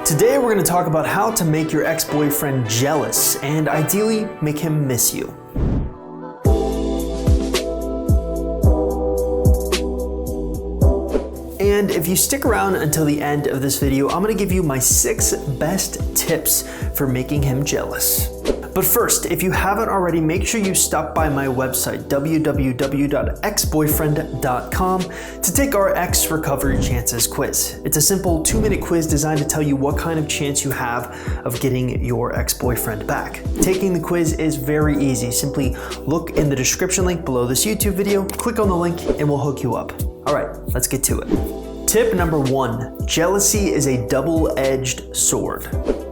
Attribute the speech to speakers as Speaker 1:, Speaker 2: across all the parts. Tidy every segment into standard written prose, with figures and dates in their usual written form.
Speaker 1: Today we're going to talk about how to make your ex-boyfriend jealous and ideally make him miss you. And if you stick around until the end of this video, I'm going to give you my 6 best tips for making him jealous. But first, if you haven't already, make sure you stop by my website, www.exboyfriend.com, to take our Ex Recovery Chances quiz. It's a simple 2-minute quiz designed to tell you what kind of chance you have of getting your ex-boyfriend back. Taking the quiz is very easy. Simply look in the description link below this YouTube video, click on the link, and we'll hook you up. All right, let's get to it. Tip number 1, jealousy is a double-edged sword.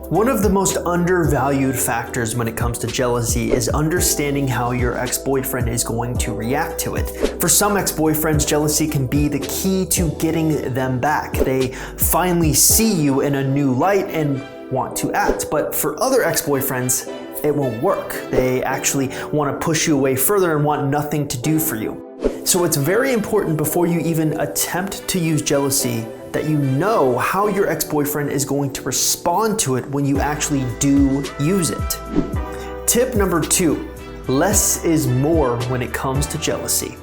Speaker 1: One of the most undervalued factors when it comes to jealousy is understanding how your ex-boyfriend is going to react to it. For some ex-boyfriends, jealousy can be the key to getting them back. They finally see you in a new light and want to act. But for other ex-boyfriends, it won't work. They actually want to push you away further and want nothing to do for you. So it's very important before you even attempt to use jealousy that you know how your ex-boyfriend is going to respond to it when you actually do use it. Tip number 2, less is more when it comes to jealousy.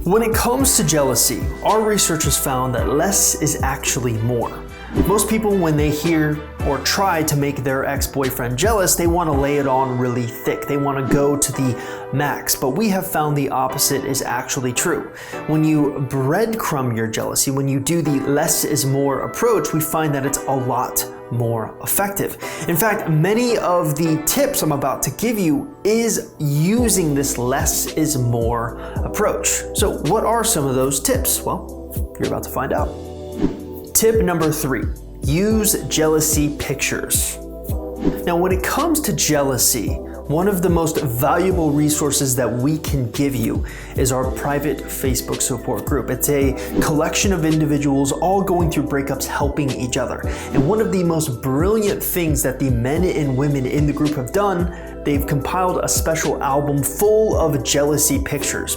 Speaker 1: When it comes to jealousy, our research has found that less is actually more. Most people, when they hear or try to make their ex-boyfriend jealous, they want to lay it on really thick. They want to go to the max, but we have found the opposite is actually true. When you breadcrumb your jealousy, when you do the less is more approach, we find that it's a lot more effective. In fact, many of the tips I'm about to give you is using this less is more approach. So what are some of those tips? Well, you're about to find out. Tip number 3, use jealousy pictures. Now, when it comes to jealousy, one of the most valuable resources that we can give you is our private Facebook support group. It's a collection of individuals all going through breakups, helping each other. And one of the most brilliant things that the men and women in the group have done, they've compiled a special album full of jealousy pictures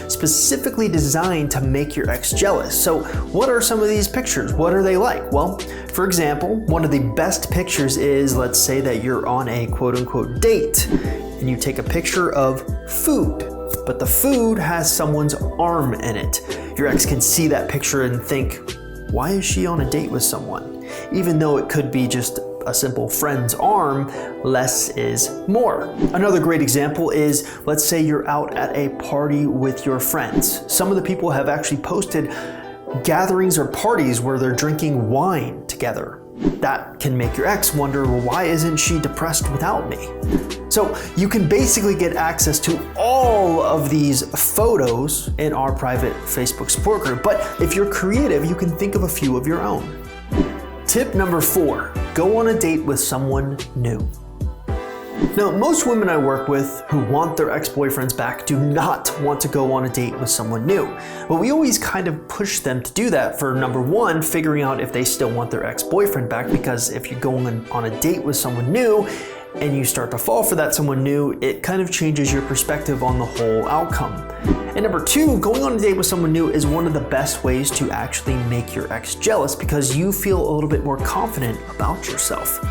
Speaker 1: specifically designed to make your ex jealous. So what are some of these pictures? What are they like? Well, for example, one of the best pictures is, let's say that you're on a quote-unquote date and you take a picture of food, but the food has someone's arm in it. Your ex can see that picture and think, why is she on a date with someone? Even though it could be just a simple friend's arm, less is more. Another great example is, let's say you're out at a party with your friends. Some of the people have actually posted gatherings or parties where they're drinking wine together. That can make your ex wonder, well, why isn't she depressed without me? So you can basically get access to all of these photos in our private Facebook support group. But if you're creative, you can think of a few of your own. Tip number 4, go on a date with someone new. Now, most women I work with who want their ex-boyfriends back do not want to go on a date with someone new. But we always kind of push them to do that for, number 1, figuring out if they still want their ex-boyfriend back, because if you're going on a date with someone new and you start to fall for that someone new, it kind of changes your perspective on the whole outcome. And number 2, going on a date with someone new is one of the best ways to actually make your ex jealous because you feel a little bit more confident about yourself.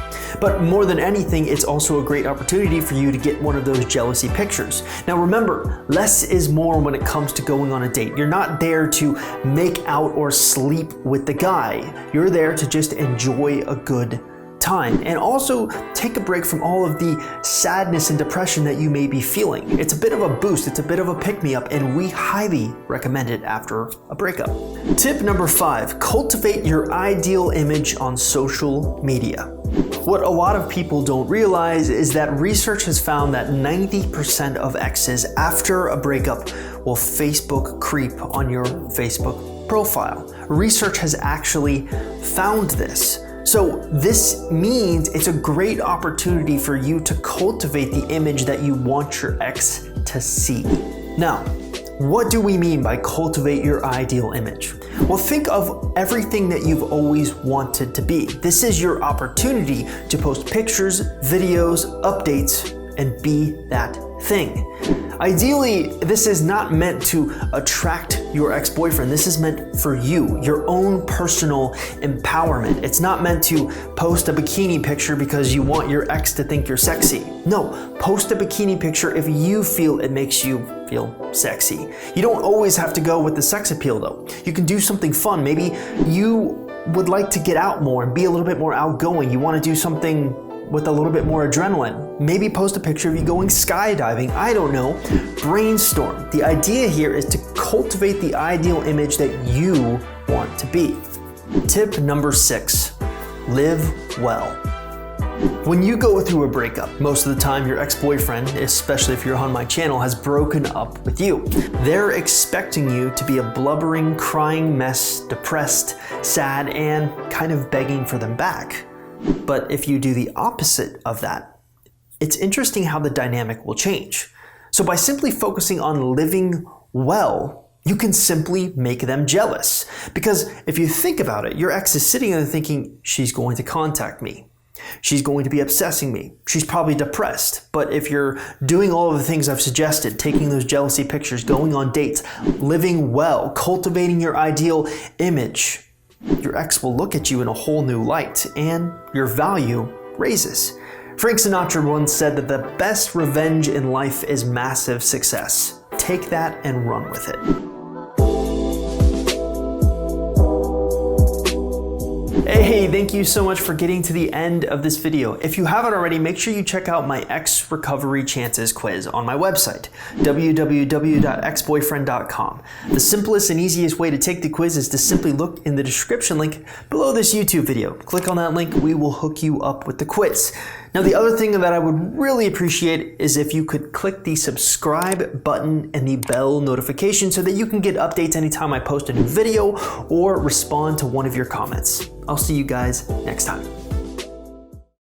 Speaker 1: But more than anything, it's also a great opportunity for you to get one of those jealousy pictures. Now remember, less is more when it comes to going on a date. You're not there to make out or sleep with the guy. You're there to just enjoy a good time and also take a break from all of the sadness and depression that you may be feeling. It's a bit of a boost, it's a bit of a pick-me-up, and we highly recommend it after a breakup. Tip number 5, cultivate your ideal image on social media. What a lot of people don't realize is that research has found that 90% of exes after a breakup will Facebook creep on your Facebook profile. Research has actually found this. So this means it's a great opportunity for you to cultivate the image that you want your ex to see. Now, what do we mean by cultivate your ideal image? Well, think of everything that you've always wanted to be. This is your opportunity to post pictures, videos, updates, and be that thing. Ideally, this is not meant to attract your ex-boyfriend. This is meant for you, your own personal empowerment. It's not meant to post a bikini picture because you want your ex to think you're sexy. No, post a bikini picture if you feel it makes you feel sexy. You don't always have to go with the sex appeal though. You can do something fun. Maybe you would like to get out more and be a little bit more outgoing. You want to do something with a little bit more adrenaline. Maybe post a picture of you going skydiving. I don't know. Brainstorm. The idea here is to cultivate the ideal image that you want to be. Tip number 6, live well. When you go through a breakup, most of the time your ex-boyfriend, especially if you're on my channel, has broken up with you. They're expecting you to be a blubbering, crying mess, depressed, sad, and kind of begging for them back. But if you do the opposite of that, it's interesting how the dynamic will change. So by simply focusing on living well, you can simply make them jealous. Because if you think about it, your ex is sitting there thinking, she's going to contact me. She's going to be obsessing me. She's probably depressed. But if you're doing all of the things I've suggested, taking those jealousy pictures, going on dates, living well, cultivating your ideal image, your ex will look at you in a whole new light and your value raises. Frank Sinatra once said that the best revenge in life is massive success. Take that and run with it. Hey, thank you so much for getting to the end of this video. If you haven't already, make sure you check out my Ex Recovery Chances quiz on my website, www.exboyfriend.com. The simplest and easiest way to take the quiz is to simply look in the description link below this YouTube video. Click on that link, we will hook you up with the quiz. Now, the other thing that I would really appreciate is if you could click the subscribe button and the bell notification so that you can get updates anytime I post a new video or respond to one of your comments. I'll see you guys next time.